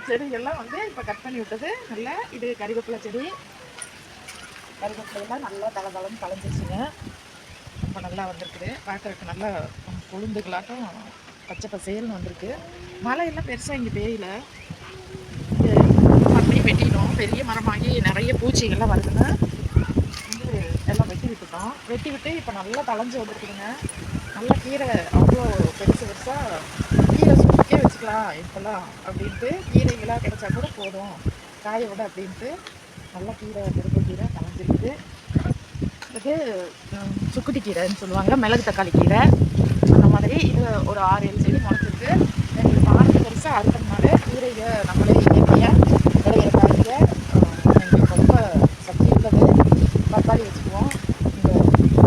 செடிகள்லாம் வந்து இப்போ கட் பண்ணி விட்டது நல்லா. இது கறிவேப்பிலை செடி. கறிவேப்பிலையெல்லாம் நல்லா தளதளன்னு களைஞ்சிருச்சுங்க. ரொம்ப நல்லா வந்திருக்குது. பார்க்குறதுக்கு நல்லா கொழுந்துகளாட்டம் பச்சை பசேல்னு வந்திருக்கு. மழையெல்லாம் பெருசாக இங்கே பெய்யல. மரத்தையும் வெட்டிட்டோம். பெரிய மரமாகி நிறைய பூச்சிகள்லாம் வருதுன்னு வந்து எல்லாம் வெட்டி விட்டுட்டோம். வெட்டி விட்டு இப்போ நல்லா தளைஞ்சு வந்துருக்குதுங்க. நல்லா கீரை அவ்வளோ பெருசு பெருசாக கீரை சுற்றிக்கே வச்சுக்கலாம் இப்போல்லாம் அப்படின்ட்டு. கீரைகளாக கிடைச்சா கூட போதும் காய விட அப்படின்ட்டு நல்லா கீரை முருங்கைக்கீரை தளைஞ்சிருக்குது. இது சுக்குட்டி கீரைன்னு சொல்லுவாங்க, மிளகு தக்காளி கீரை அந்த மாதிரி. இது ஒரு 6-7 செடி முளைச்சிருக்கு. எங்களுக்கு பாதி பெருசாக அறுக்கிறதுனால கீரையை நம்மளே இயற்கையாக விளையிற காய்கறியை எங்களுக்கு ரொம்ப சக்தி உள்ளது. தக்காளி வச்சுக்குவோம். இந்த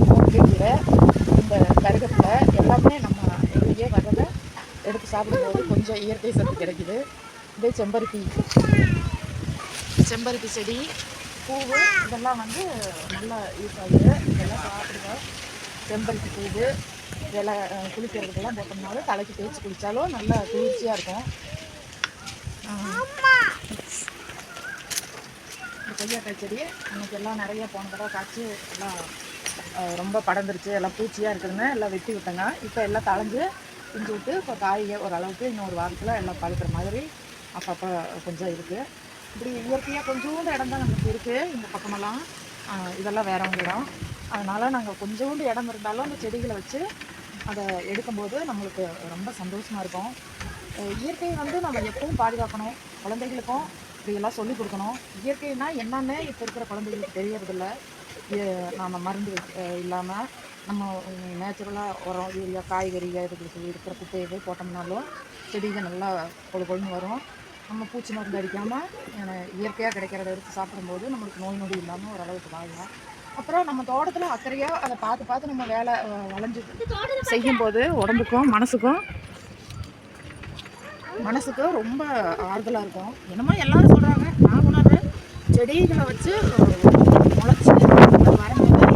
முருங்கைக்கீரை, இந்த கருவேப்பிலை எல்லாமே நம்ம எங்கேயே வர்றதை எடுத்து சாப்பிடும்போது கொஞ்சம் இயற்கை சத்து கிடைக்குது. இதே செம்பருத்தி செடி, பூவு இதெல்லாம் வந்து நல்லா யூஸ் ஆகுது. இதெல்லாம் சாப்பிடுவோம். செம்பருத்தி பூவு இதெல்லாம் குளிக்கிறதுக்கெல்லாம் போட்டோம்னாலும் தலைக்கு தேய்ச்சி குளித்தாலும் நல்லா குளிர்ச்சியாக இருக்கும். இந்த கொய்யாக்காய் செடி அன்றைக்கி எல்லாம் நிறைய போன தடவை காய்ச்சி எல்லாம் ரொம்ப படர்ந்துருச்சு. எல்லாம் பூச்சியாக இருக்குதுன்னு எல்லாம் வெட்டி விட்டேங்க. இப்போ எல்லாம் தளைஞ்சு பிஞ்சு விட்டு இப்போ காயை ஓரளவுக்கு இன்னும் ஒரு வாரத்தில் எல்லாம் பழுக்கிற மாதிரி அப்பப்போ கொஞ்சம் இருக்குது. இப்படி இயற்கையாக கொஞ்சோண்டு இடம் தான் நமக்கு இருக்குது இந்த பக்கமெல்லாம். இதெல்லாம் வேறவங்க இடம். அதனால் நாங்கள் கொஞ்சோண்டு இடம் இருந்தாலும் அந்த செடிகளை வச்சு அதை எடுக்கும்போது நம்மளுக்கு ரொம்ப சந்தோஷமாக இருக்கும். இயற்கையை வந்து நம்ம எப்பவும் பாதுகாக்கணும். குழந்தைகளுக்கும் இப்படியெல்லாம் சொல்லிக் கொடுக்கணும். இயற்கைனா என்னன்னு இப்போ இருக்கிற குழந்தைகளுக்கு தெரியறதில்ல. நாம் மருந்து இல்லாமல் நம்ம நேச்சுரலாக உரம், யூரியா, காய்கறிகள் இதுக்கு இருக்கிற குப்பையை போட்டோம்னாலும் செடிகள் நல்லா கொழுன்னு வரும். நம்ம பூச்சி மருந்து அடிக்காமல் இயற்கையாக கிடைக்கிறத எடுத்து சாப்பிடும்போது நம்மளுக்கு நோய் நொடி இல்லாமல் ஓரளவுக்கு வாழலாம். அப்புறம் நம்ம தோட்டத்தில் அக்கறையாக அதை பார்த்து நம்ம வேலை வளைஞ்சு செய்யும்போது உடம்புக்கும் மனசுக்கும் ரொம்ப ஆறுதலாக இருக்கும். என்னமோ எல்லாரும் சொல்கிறாங்க, நான் உணர்றேன். செடிகளை வச்சு முளைச்சி வரும்போது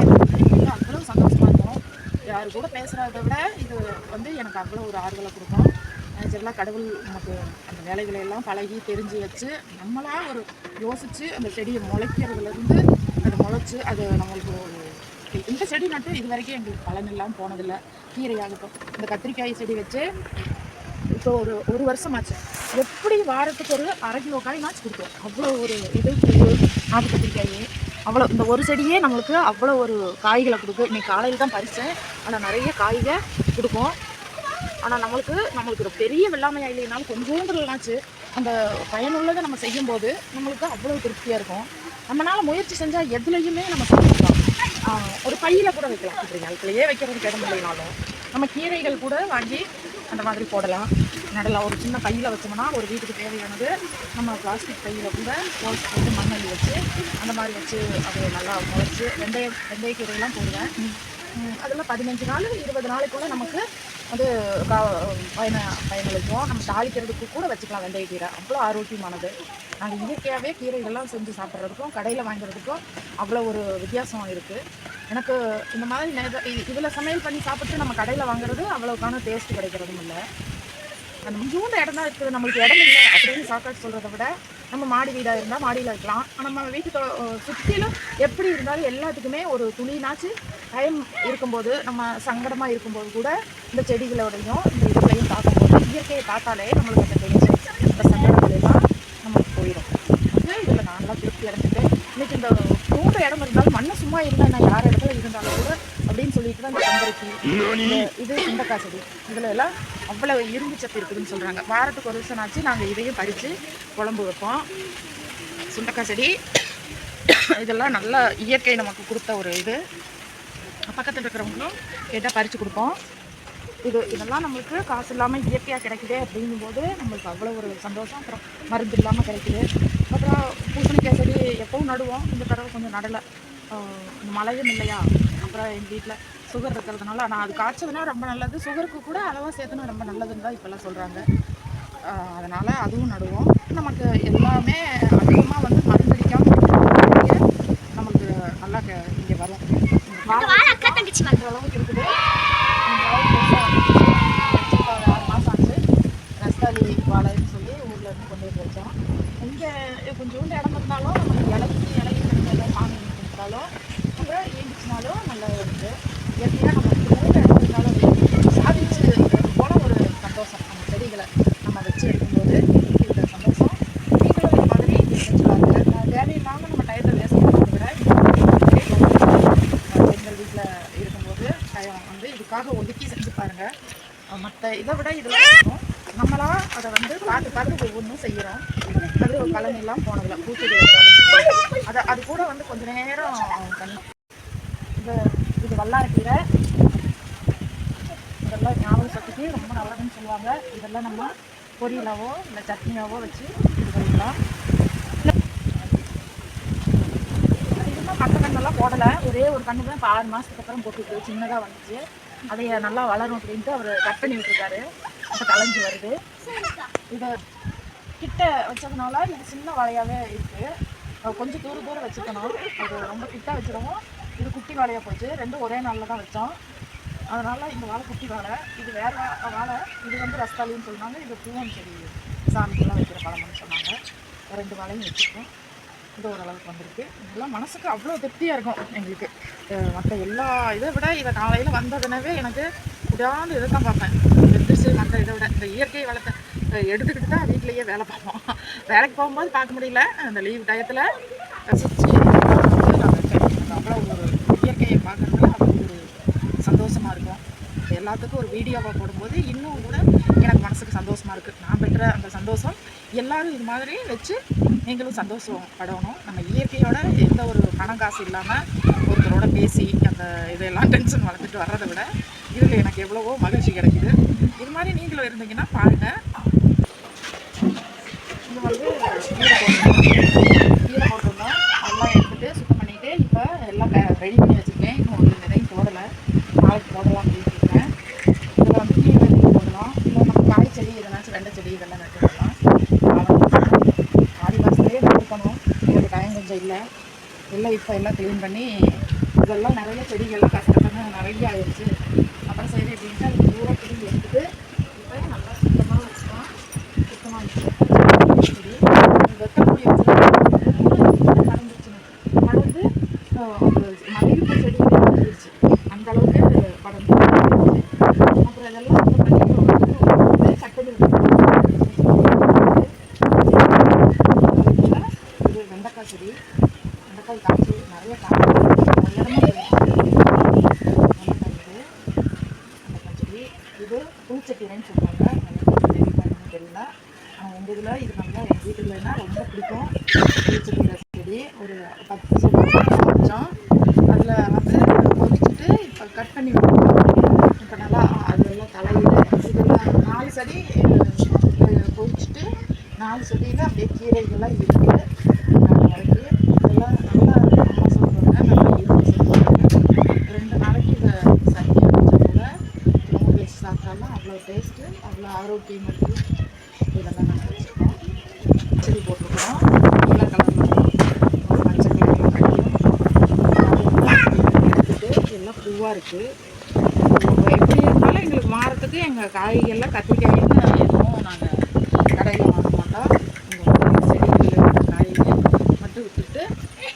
எனக்கு அவ்வளோ சந்தோஷமாக இருக்கும். யார் கூட பேசுகிறத விட இது வந்து எனக்கு அவ்வளோ ஒரு ஆறுதலை கொடுக்கும். நேச்சுரலாக கடவுள் நமக்கு அந்த வேலைகளை எல்லாம் பழகி தெரிஞ்சு வச்சு நம்மளாக ஒரு யோசித்து அந்த செடியை முளைக்கிறதுலேருந்து அது முளைச்சி அது நம்மளுக்கு இந்த செடி நட்டு இது வரைக்கும் எங்களுக்கு பலன் இல்லாமல் போனதில்லை. கீரையாகட்டும், இந்த கத்திரிக்காய் செடி வச்சு இப்போ ஒரு வருஷமாச்சு. எப்படி வாரத்துக்கு ஒரு 1/2 கிலோ காய்னாச்சு கொடுக்கும். அவ்வளோ ஒரு இது நாட்டு கத்திரிக்காய் அவ்வளோ. இந்த ஒரு செடியே நம்மளுக்கு அவ்வளோ ஒரு காய்களை கொடுக்கும். இன்னைக்கு காலையில் தான் பறித்தேன். ஆனால் நிறைய காய்கள் கொடுக்கும். ஆனால் நம்மளுக்கு ஒரு பெரிய வெள்ளாமையாக இல்லைனாலும் கொஞ்சோண்டுனாச்சு அந்த பயனுள்ளதை நம்ம செய்யும்போது நம்மளுக்கு அவ்வளோ திருப்தியாக இருக்கும். நம்மளால் முயற்சி செஞ்சால் எதுலேயுமே நம்ம சாப்பிடலாம். ஒரு பையில் கூட வைக்கலாம். இப்படி நிலத்துலையே வைக்கிறதுக்கு இடம் இல்லைனாலும் நம்ம கீரைகள் கூட வாங்கி அந்த மாதிரி போடலாம், நடலாம். ஒரு சின்ன பையில் வச்சோம்னா ஒரு வீட்டுக்கு தேவையானது நம்ம பிளாஸ்டிக் பையில் கூட போட்டு மண்ணள்ளி வச்சு அந்த மாதிரி வச்சு அது நல்லா முளைச்சி வெந்தய கீரையெல்லாம் போடுவேன். அதில் 15 நாள் 20 நாளைக்குள்ள நமக்கு அது பயனளிக்கும். நம்ம தாளிக்கிறதுக்கு கூட வச்சுக்கலாம் வெந்தயக்கீரை. அவ்வளோ ஆரோக்கியமானது. நாங்கள் இயற்கையாகவே கீரைகள்லாம் செஞ்சு சாப்பிட்றதுக்கும் கடையில் வாங்குறதுக்கும் அவ்வளோ ஒரு வித்தியாசம் இருக்குது. எனக்கு இந்த மாதிரி இதில் சமையல் பண்ணி சாப்பிட்டு நம்ம கடையில் வாங்குறது அவ்வளோக்கான டேஸ்ட் கிடைக்கிறதும் இல்லை. அந்த கொஞ்சோண்டு இடம் தான் இருக்குது. நம்மளுக்கு இடம் இல்லை அப்படின்னு சாக்காட்டு சொல்கிறத விட நம்ம மாடி வீடாக இருந்தால் மாடியில் வைக்கலாம். நம்ம வீட்டுக்கு சுற்றிலும் எப்படி இருந்தாலும் எல்லாத்துக்குமே ஒரு துளினாச்சு டைம் இருக்கும்போது நம்ம சங்கடமாக இருக்கும்போது கூட இந்த செடிகளோடையும் இந்த இதுகளையும் பார்க்கும்போது இயற்கையை பார்த்தாலே நம்மளுக்கு அந்த டென்ஷன் இந்த சங்கடங்கள் எல்லாம் நம்மளுக்கு போயிடும். வந்து இதில் நான்லாம் திருப்தி அடைஞ்சிட்டு இன்றைக்கி இந்த ரொம்ப இடம் இருந்தாலும் மண்ணை சும்மா இருந்தால் நான் யார் இடத்துல இருந்தாலும் கூட அப்படின்னு சொல்லிட்டு தான் இந்த செம்பருத்தி, இது சுண்டக்காய் செடி இதில் எல்லாம் அவ்வளோ இரும்பு சத்து இருக்குதுன்னு சொல்கிறாங்க. வாரத்துக்கு ஒரு வருஷம் ஆச்சு நாங்கள் இதையும் பறித்து குழம்பு வைப்போம். சுண்டக்காய் செடி இதெல்லாம் நல்லா இயற்கை நமக்கு கொடுத்த ஒரு இது. பக்கத்தில் இருக்கிறவங்களும் கேட்டால் பறித்து கொடுப்போம். இதெல்லாம் நம்மளுக்கு காசு இல்லாமல் இயற்கையாக கிடைக்குது அப்படிங்கும்போது நம்மளுக்கு அவ்வளோ ஒரு சந்தோஷம். அப்புறம் மருந்து இல்லாமல் கிடைக்குது. அப்புறம் பூசணிக்காய் செடி எப்பவும் நடுவோம். இந்த தடவை கொஞ்சம் நடலை, இந்த மழையும் இல்லையா. அப்புறம் எங்கள் வீட்டில் சுகர் இருக்கிறதுனால நான் அது காய்ச்சதுன்னா ரொம்ப நல்லது, சுகருக்கு கூட அளவாக சேர்த்துனா ரொம்ப நல்லதுன்னு தான் இப்போல்லாம் சொல்கிறாங்க. அதனால் அதுவும் நடுவோம். நமக்கு எல்லாமே அதிகமாக வந்து மருந்தடிக்காமல் நமக்கு நல்லா இங்கே வரும். அளவுக்கு இருக்குது. 6 மாதம் ஆச்சு. ரஸ்தாலி வாழைன்னு சொல்லி ஊரில் இருந்து கொண்டு வந்து வச்சேன். வச்சோம். இங்கே கொஞ்சோண்டு இடம் இருந்தாலும் நமக்கு இலைக்கு கிடைக்கிறத சாமி கொடுத்தாலும் அங்கே ஏந்துச்சுனாலும் நல்லா இருக்குது. இயற்கையாக நம்ம கொஞ்சோண்டு இடம் இருந்தாலும் சாதிச்சு போல ஒரு சந்தோஷம். நம்ம செடிகளை நம்ம வச்சு எடுக்கும்போது இருக்கிற சந்தோஷம் நீங்களும் இந்த மாதிரி வச்சு பாருங்க. தேவையில்லாமல் நம்ம டயத்தை வேஸ்ட் பண்ணுறத விட பெண்கள் வீட்டில் இருக்கும்போது டயம் வந்து இதுக்காக ஒதுக்கி செஞ்சு பாருங்கள். மற்ற இதை விட இதெல்லாம் இருக்கும். நம்மளாம் அதை வந்து பார்த்து ஒவ்வொன்றும் செய்கிறோம். அது கலனிலாம் போனதில்ல, பூச்செடி வச்சாலும் அது கூட வந்து கொஞ்சம் நேரம் தண்ணி. இது வல்லாரக்கீரை, இதெல்லாம் ஞாபக சக்திக்கு ரொம்ப நல்லதுன்னு சொல்லுவாங்க. இதெல்லாம் நம்ம பொரியலாவோ இல்லை சட்னியாவோ வச்சு இது பண்ணிக்கலாம். அதிகமாக மற்ற கண்ணெல்லாம் போடலை, ஒரே ஒரு கண்ணு தான் இப்போ 6 மாதத்துக்கு அப்புறம் போட்டுருக்கு. சின்னதாக வந்துச்சு. அதை நல்லா வளரும் அப்படின்ட்டு அவர் கட் பண்ணி விட்டுருக்காரு. அப்போ களைஞ்சி வருது. இதை கிட்ட வச்சதுனால இது சின்ன வாழையாகவே இருக்குது. கொஞ்சம் தூரம் வச்சுக்கணும். அது ரொம்ப கிட்ட வச்சிடவும் இது குட்டி வாழையாக போச்சு. ரெண்டும் ஒரே நாளில் தான் வச்சோம். அதனால் இந்த வாழை குட்டி வாழை. இது வேறு வாழை. இது வந்து ரஸ்தாலின்னு சொன்னாங்க. இது பூவன் செடி சாமிக்கெல்லாம் வைக்கிற பழம்னு சொன்னாங்க. 2 வாழையும் வச்சுருக்கோம். இது ஓரளவுக்கு வந்திருக்கு. இதெல்லாம் மனசுக்கு அவ்வளோ திருப்தியாக இருக்கும் எங்களுக்கு. மற்ற எல்லா இதை விட இதை காலையில் வந்ததுனாவே எனக்கு விடாண்டு இதை தான் பார்ப்பேன். எந்திரிச்சு மற்ற இதை விட இந்த இயற்கை வளத்தை எடுத்துக்கிட்டு தான் வீட்டிலையே வேலை பார்ப்போம். வேலைக்கு போகும்போது பார்க்க முடியல. அந்த லீவ் டயத்தில் ரசித்து நான் வச்சேன். அவ்வளோ ஒரு இயற்கையை பார்க்குறதுல அவ்வளோ ஒரு சந்தோஷமாக இருக்கும். எல்லாத்துக்கும் ஒரு வீடியோவாக போடும்போது இன்னும் கூட எனக்கு மனசுக்கு சந்தோஷமாக இருக்குது. நான் பெற்ற அந்த சந்தோஷம் எல்லோரும் இது மாதிரி வச்சு நீங்களும் சந்தோஷம் படணும். நம்ம இயற்கையோட எந்த ஒரு பணம் காசு இல்லாமல் ஒருத்தரோட பேசி அந்த இதெல்லாம் டென்ஷன் வளர்த்துட்டு வர்றதை விட இதில் எனக்கு எவ்வளவோ மகிழ்ச்சி கிடைக்குது. இது மாதிரி நீங்களும் இருந்தீங்கன்னா பாருங்கள். இது வந்து கீரை போட்டிருந்தோம். எல்லாம் எடுத்துகிட்டு சுத்தம் பண்ணிவிட்டு இப்போ எல்லாம் ரெடி பண்ணி வச்சுருக்கேன். இன்னும் ஒரு இதையும் போடலை. நாளைக்கு போடலாம் அப்படின்னு இருக்கேன். இதில் வந்து கீரை போடலாம். இல்லை நம்ம காய் செடி எதனாச்சும் வெண்டை செடி இதெல்லாம் நட்டுடலாம். ஆடி மாதத்துலேயே நட்டுக்கணும். எனக்கு டைம் கொஞ்சம் இல்லை. இப்போ எல்லாம் க்ளீன் பண்ணி இதெல்லாம் நிறைய செடிகள்லாம் கஷ்டப்பட்டு நிறைய ஆயிடுச்சு. அப்புறம் சரி அப்படின்ட்டு அது பூரா செடி எடுத்துட்டு இப்போ நல்லா சுத்தமாக வச்சுக்கலாம். சுத்தமாக வச்சு செடி வெட்டக்கூடிய படர்ந்துச்சு. படர்ந்து மல்லிகைப்பூ செடியிலே வந்துருச்சு. அந்த அளவுக்கு படர்ந்து அப்புறம் இதெல்லாம் பண்ணி கட் பண்ணி இது வெண்டைக்காய் செடி. வெண்டைக்காய் காய்ச்சி நிறைய காய்ச்சி இது பூச்சக்கீரைன்னு சொல்லுவாங்க. தெரியல. ஆனால் எங்கள் இதில் இது நல்லா எங்கள் வீட்டுலன்னா ரொம்ப பிடிக்கும். பூச்சக்கீரை செடி ஒரு 10 செடி வச்சோம். அதில் வந்து பொறிச்சிட்டு இப்போ கட் பண்ணி விட்டுருக்கோம். இப்போ நல்லா அதெல்லாம் தலையில் இதெல்லாம் 4 செடி பொறிச்சிட்டு 4 செடியில் அப்படியே கீரைகள்லாம் இருக்குது. இதெல்லாம் நல்லா அம்மா சொல்லுவாங்க. நல்லா இருக்கும் சொல்லுவாங்க. 2 நாளைக்கு இதை சரியாக வச்சா கூட ரொம்ப வச்சு சாப்பிட்டாலும் அவ்வளோ டேஸ்ட்டு, அவ்வளோ ஆரோக்கியம் இருக்குது. இதெல்லாம் நாங்கள் வச்சுருக்கோம். செடி போட்டிருக்கோம். நீல கலரில் பச்சை கலரில் எடுத்துகிட்டு எல்லாம் பூவாக இருக்குது. எப்படி இருந்தாலும் எங்களுக்கு மாறத்துக்கு எங்கள் காய்கள்லாம் கத்திரிக்காய்ன்னு எதுவும் நாங்கள் கடையில் வாங்க மாட்டோம். இந்த செடிகள் காய்கள் மட்டும் விட்டுட்டு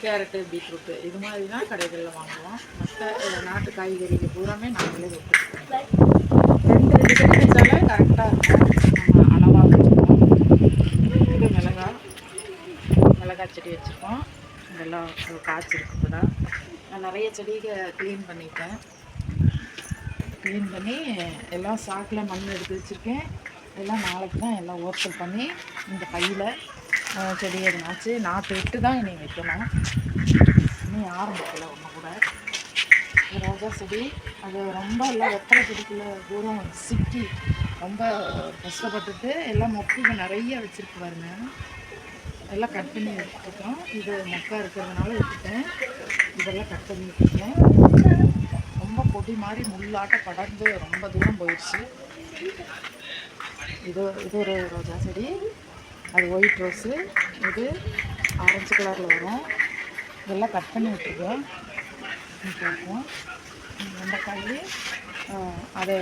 கேரட்டு பீட்ரூட்டு இது மாதிரி தான் கடைகளில் வாங்குவோம். மற்ற நாட்டு காய்கறிகள் பூராமே நாங்களே விட்டுருக்கோம். 2 செடி வச்சாலே கரெக்டாக இருக்கும். நம்ம அளவாக வச்சுருக்கோம். இது மிளகாய் செடி வச்சுருக்கோம். இதெல்லாம் காய்ச்சிருக்கு கூட. நான் நிறைய செடியை க்ளீன் பண்ணிட்டேன். க்ளீன் பண்ணி எல்லாம் சாக்கில் மண் எடுத்து வச்சுருக்கேன். எல்லாம் நாளைக்கு தான் எல்லாம் ஓர்சல் பண்ணி இந்த பையில் செடி எதுனாச்சு நாற்று விட்டு தான் இனி வைக்கணும். இன்னும் ஆரம்பிக்கலை ஒன்று கூட. ரோஜா செடி அது ரொம்ப எல்லாம் வெத்தலை செடிக்குள்ள தூரம் சிக்கி ரொம்ப கஷ்டப்பட்டுட்டு எல்லாம் மொக்கைங்க நிறைய வச்சுருக்கு பாருங்க. எல்லாம் கட் பண்ணி வச்சுருக்கோம். இது மொக்கா இருக்கிறதுனால விட்டுட்டேன். இதெல்லாம் கட் பண்ணி விட்டுருக்கேன். ரொம்ப கொடி மாதிரி முள்ளாட்ட படர்ந்து ரொம்ப தூரம் போயிடுச்சு. இது ஒரு ரோஜா செடி. அது ஒயிட் ரோஸு. இது ஆரஞ்சு கலரில் வரும். இதெல்லாம் கட் பண்ணி விட்டுருக்கோம். இருக்கும் வெண்டைக்காய் அது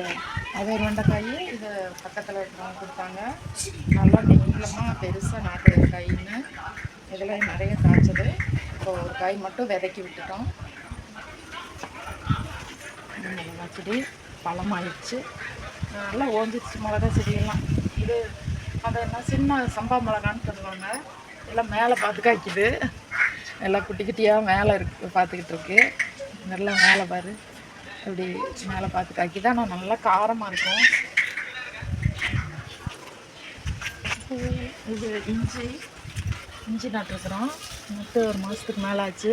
அது ஒரு வெண்டைக்காய் இது பக்கத்தில் இருக்கிறவங்க கொடுத்தாங்க. நல்லா நீளமாக பெருசாக நாட்டு காயின்னு இதில் நிறைய காய்ச்சது. இப்போ ஒரு காய் மட்டும் விதைக்கி விட்டுட்டோம். மிளகா செடி பழமாயிடுச்சு, நல்லா ஓஞ்சிடுச்சு மிளகா செடியெல்லாம். இது அதை என்ன சின்ன சம்பா மிளகான்னு சொல்லுவாங்க. எல்லாம் மேலே பார்த்து காய்க்குது, எல்லாம் குட்டி குட்டியாக மேலே பார்த்துக்கிட்டு இருக்கு. நல்லா மேலே பாரு, அப்படி மேலே பார்த்து காய்க்குது. ஆனால் நல்லா காரமாக இருக்கும். இது இஞ்சி நட்டுருக்குறோம். நட்டு ஒரு மாதத்துக்கு மேலே ஆச்சு.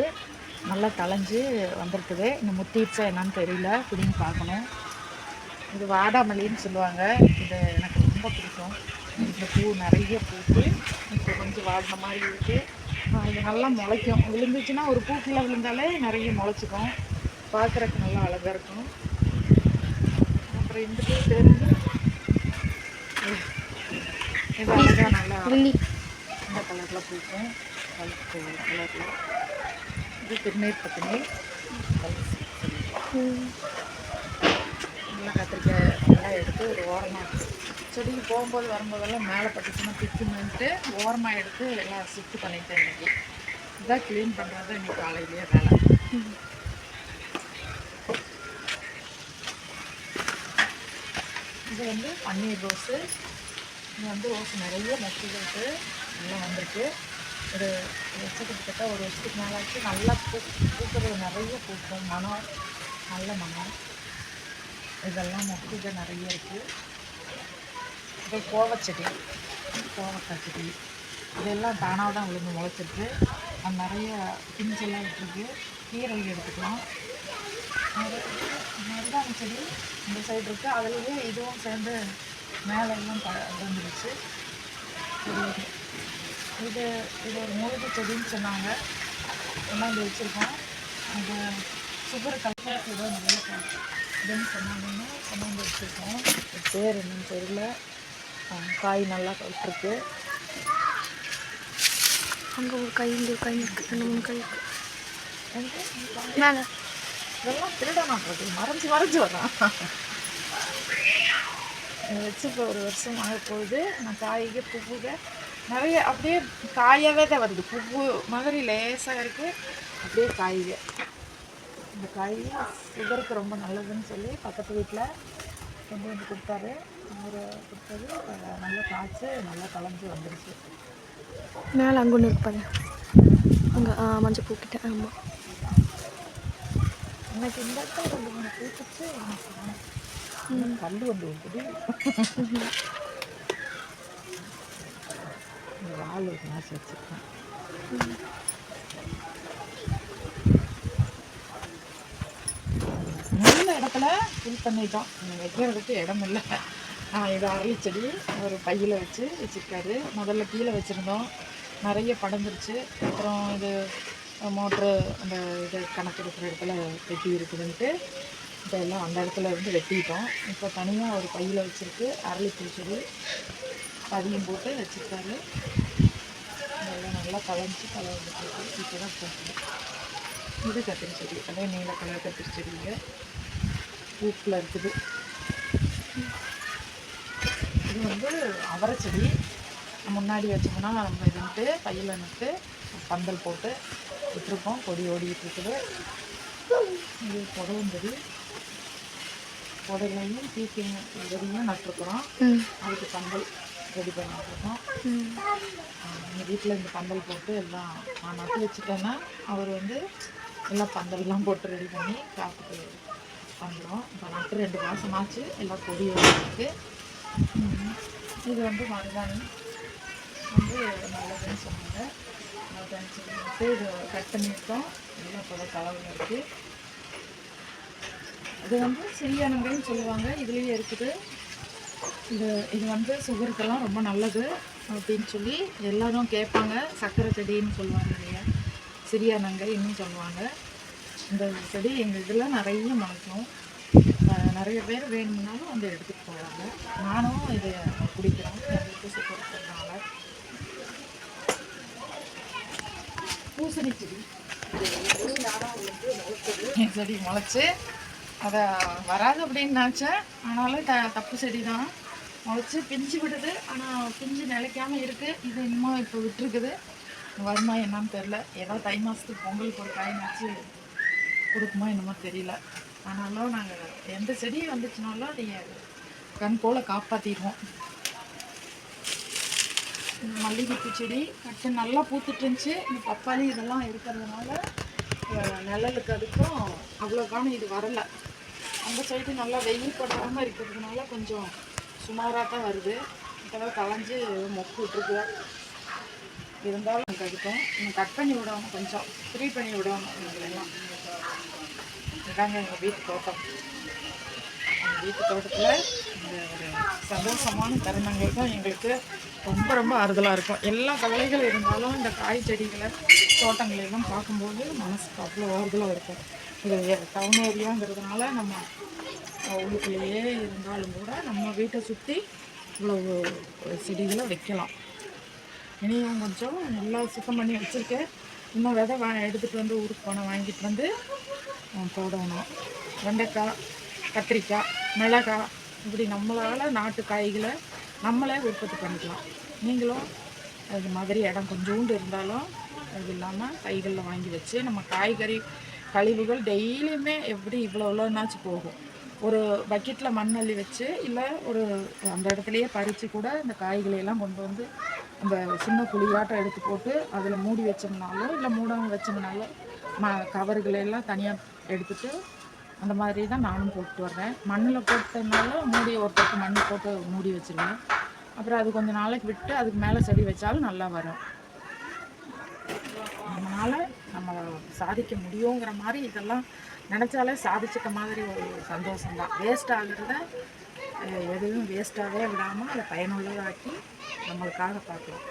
நல்லா தளைஞ்சு வந்திருக்குது. இன்னும் முத்திடுச்சா என்னன்னு தெரியல, பிடின்னு பார்க்கணும். இது வாடாமல்லின்னு சொல்லுவாங்க. இது எனக்கு ரொம்ப பிடிக்கும். இந்த பூ நிறைய பூத்து இப்போ கொஞ்சம் வாடின மாதிரி இருக்குது. இது நல்லா முளைக்கும். விழுந்துச்சுன்னா ஒரு பூக்கில் விழுந்தாலே நிறைய முளைச்சிக்கும். பார்க்குறக்கு நல்லா அழகாக இருக்கும். அப்புறம் இந்த பூ தெரிஞ்சு இது அழகாக நல்லா இந்த கலரில் பூக்கும். கலரில் இது திருநீர் பத்தினி நல்லா கத்திரிக்காய் எல்லாம் எடுத்து ஒரு ஓரமாக செடிக்கு போகும்போது வரும்போதெல்லாம் மேலே பட்டுச்சுன்னா பிக்குமென்ட்டு ஓரமாக எடுத்து எல்லாம் சுட்டு பண்ணிட்டேன். இன்றைக்கி இதான் க்ளீன் பண்ணுறது இன்றைக்கி காலையிலேயே வேலை. இது வந்து பன்னீர் ரோஸு. இது வந்து ரோஸ் நிறைய மொட்டி ரோஸு எல்லாம் வந்திருக்கு. ஒரு கிட்டத்தட்ட ஒரு வருஷத்துக்கு மேலே ஆச்சு. நல்லா பூக்கிறது நிறைய பூக்கும். மனம் நல்ல மனம். இதெல்லாம் மொட்டிகள் நிறைய இருக்குது. இது கோவச்செடி, கோவக்காய் செடி இதெல்லாம் தானாக தான் விழுந்து முளைச்சிருக்கு. அது நிறைய பிஞ்செல்லாம் விட்டுருக்கு. கீரை எடுத்துக்கலாம். மருதாணி செடி இந்த சைடு இருக்குது. அதுலேயே இதுவும் சேர்ந்து மேலெல்லாம் வந்துடுச்சு. இது ஒரு மூலிகை செடின்னு சொன்னாங்க. கொண்டாந்து வச்சுருக்கோம். அது சுகர் கல்ச்சர் ஏதோ நிறைய இதுன்னு சொன்னாங்கன்னா கொண்டாந்து வச்சுருக்கோம். பேர் என்னன்னு தெரியல. காய் நல்லா விட்டுருக்கு. அங்கே ஒரு காய், இங்கே ஒரு காய் இருக்குது, 2-3 காய் இருக்குது. இதெல்லாம் திருடனான்றது மறைஞ்சு வரான். வச்சு இப்போ ஒரு வருஷம் ஆக போகுது. நான் காய்க பூவுக நிறைய அப்படியே காயாகவே தான் வருது. பூவு மாதிரி லேசாக இருக்குது. அப்படியே காய்க இந்த காய் சுகருக்கு ரொம்ப நல்லதுன்னு சொல்லி பக்கத்து வீட்டில் கொண்டு வந்து கொடுத்தாரு. அவர் கொடுத்தது நல்லா காய்ச்சி நல்லா கலஞ்சி வந்துருச்சு. மேலே அங்கே ஒன்று இருப்பாங்க, அங்கே மஞ்சள் பூக்கிட்ட. ஆமாம், எனக்கு இந்த இடத்துல 2-3 பூத்துச்சு. கல் வந்து இருக்குது. வால் ஒரு மாதம் வச்சுருக்கேன். நல்ல இடத்துல ஃபில் பண்ணிட்டோம். வைக்கிறதுக்கு இடம் இல்லை. இது அரளி செடி ஒரு பையில் வச்சுருக்காரு. முதல்ல கீழே வச்சுருந்தோம், நிறைய படந்துருச்சு. அப்புறம் இது மோட்ரு அந்த இது கணக்கு இருக்கிற இடத்துல வெட்டி இருக்குதுன்ட்டு இப்போ எல்லாம் அந்த இடத்துல இருந்து வெட்டிட்டோம். இப்போ தனியாக ஒரு பையில் வச்சுருக்கு. அரளிப்பூ செடி பதியம் போட்டு வச்சுருக்காரு. இதெல்லாம் நல்லா கலஞ்சி வந்துட்டு இப்போ தான் போகுது. இது கத்திரி செடி, அதே நீல கலர் கத்திரி செடிங்க பூக்கில் இருக்குது. இது வந்து அவரை செடி. முன்னாடி வச்சோம்னா நம்ம இதுன்ட்டு பையில் நட்டு பந்தல் போட்டு விட்டுருக்கோம். கொடி ஓடிக்கிட்டு இருக்குது. இது புடவஞ்செடி, புடவையும் பீக்கிங் செடியும் நட்டுருக்குறோம். அதுக்கு பந்தல் ரெடி பண்ணிட்டுருக்கோம். எங்கள் வீட்டில் இந்த பந்தல் போட்டு எல்லாம் நான் நட்டு வச்சுட்டேன்னா அவர் வந்து எல்லாம் பந்தல்லாம் போட்டு ரெடி பண்ணி காத்துட்டு பண்ணுறோம். இப்போ நட்டு 2 மாதம் ஆச்சு. எல்லாம் கொடி இருக்குது. இது வந்து மருதாணி வந்து நல்லதுன்னு சொன்னாங்க. மருதாணி செடி வந்து இது கட் பண்ணியிருக்கோம். எல்லாம் இப்போ கலவில் இருக்குது. இது வந்து சிறியானங்கைன்னு சொல்லுவாங்க. இதுலேயே இருக்குது. இது வந்து சுகருக்கெல்லாம் ரொம்ப நல்லது அப்படின்னு சொல்லி எல்லோரும் கேட்பாங்க. சர்க்கரை செடின்னு சொல்லுவாங்க இல்லையா, சிறியானங்கைன்னு சொல்லுவாங்க. இந்த செடி எங்கள் இதில் நிறைய முளைக்கும். நிறைய பேர் வேணும்னாலும் வந்து எடுத்துகிட்டு போவாங்க. நானும் இதை குடிக்கிறோம். எங்களுக்கு சுகர் இருக்கிறதுனால. பூசணி செடி செடி முளைச்சி அதை வராது அப்படின்னு நினச்சேன். ஆனாலும் தப்பு செடி தான், முளைச்சி பிஞ்சு விடுது. ஆனால் பிஞ்சு நிலைக்காமல் இருக்குது. இது இன்னமும் இப்போ விட்டுருக்குது. வருமா என்னன்னு தெரில. ஏதோ தை மாதத்துக்கு பொங்கலுக்கு ஒரு காய் நச்சு கொடுக்குமா என்னமோ தெரியல. ஆனாலும் நாங்கள் எந்த செடி வந்துச்சுனாலும் அதை கண் போல் காப்பாற்றிடுவோம். இந்த மல்லிகைப்பூ செடி கட்டு நல்லா பூத்துட்டு இருந்துச்சு. இந்த பப்பாளி இதெல்லாம் இருக்கிறதுனால நிழலுக்கு அதுக்கும் அவ்வளோக்கான இது வரலை. அந்த சைடு நல்லா வெயில் படாமல் இருக்கிறதுனால கொஞ்சம் சுமாராக தான் வருது. இப்போதான் களைஞ்சி மொக்கு விட்டுருக்கு. இருந்தாலும் எனக்கு அதுக்கும் இன்னும் கட் பண்ணி விடணும், கொஞ்சம் ஃப்ரீ பண்ணி விடணும். எல்லாம் இதாங்க எங்கள் வீட்டு தோட்டம். எங்கள் வீட்டு தோட்டத்தில் இந்த ஒரு சந்தோஷமான தருணங்கள் தான் எங்களுக்கு ரொம்ப ரொம்ப ஆறுதலாக இருக்கும். எல்லா கவலைகள் இருந்தாலும் இந்த காய் செடிகளை தோட்டங்களெல்லாம் பார்க்கும்போது மனசுக்கு அவ்வளோ ஆறுதலாக இருக்கும். இது டவுன் ஏரியாங்கிறதுனால நம்ம உள்ளுக்குள்ளேயே இருந்தாலும் கூட நம்ம வீட்டை சுற்றி இவ்வளோ செடிகளை வைக்கலாம். இனியும் கொஞ்சம் நல்லா சுத்தம் பண்ணி வச்சுருக்கேன். இன்னும் விதை எடுத்துகிட்டு வந்து ஊருக்கு போன வாங்கிட்டு வந்து போடணும். வெண்டைக்காய், கத்திரிக்காய், மிளகாய், இப்படி நம்மளால் நாட்டு காய்களை நம்மளே உற்பத்தி பண்ணிக்கலாம். நீங்களும் அது மாதிரி இடம் கொஞ்சோண்டு இருந்தாலும் அது இல்லாமல் கைகளில் வாங்கி வச்சு நம்ம காய்கறி கழிவுகள் டெய்லியுமே எப்படி இவ்வளோனாச்சும் போகும். ஒரு பக்கெட்டில் மண் அள்ளி வச்சு இல்லை ஒரு அந்த இடத்துலையே பறித்து கூட இந்த காய்களையெல்லாம் கொண்டு வந்து அந்த சின்ன குழியாட்டம் எடுத்து போட்டு அதில் மூடி வச்சோம்னாலும் இல்லை மூடாமல் வச்சோம்னாலும் கவர்களெல்லாம் தனியாக எடுத்துகிட்டு அந்த மாதிரி தான் நானும் போட்டு வர்றேன். மண்ணில் போட்டதுனால மூடி ஒரு பக்கம் மண் போட்டு மூடி வச்சுருவேன். அப்புறம் அது கொஞ்சம் நாளைக்கு விட்டு அதுக்கு மேலே செடி வச்சாலும் நல்லா வரும். அதனால் நம்ம சாதிக்க முடியுங்கிற மாதிரி இதெல்லாம் நினச்சாலே சாதிச்சிக்க மாதிரி ஒரு சந்தோஷம்தான். வேஸ்ட் ஆகுறத எதுவும் வேஸ்ட்டாகவே விடாமல் அதை பயனுள்ளதாக்கி நம்மளுக்காக பார்க்கலாம்.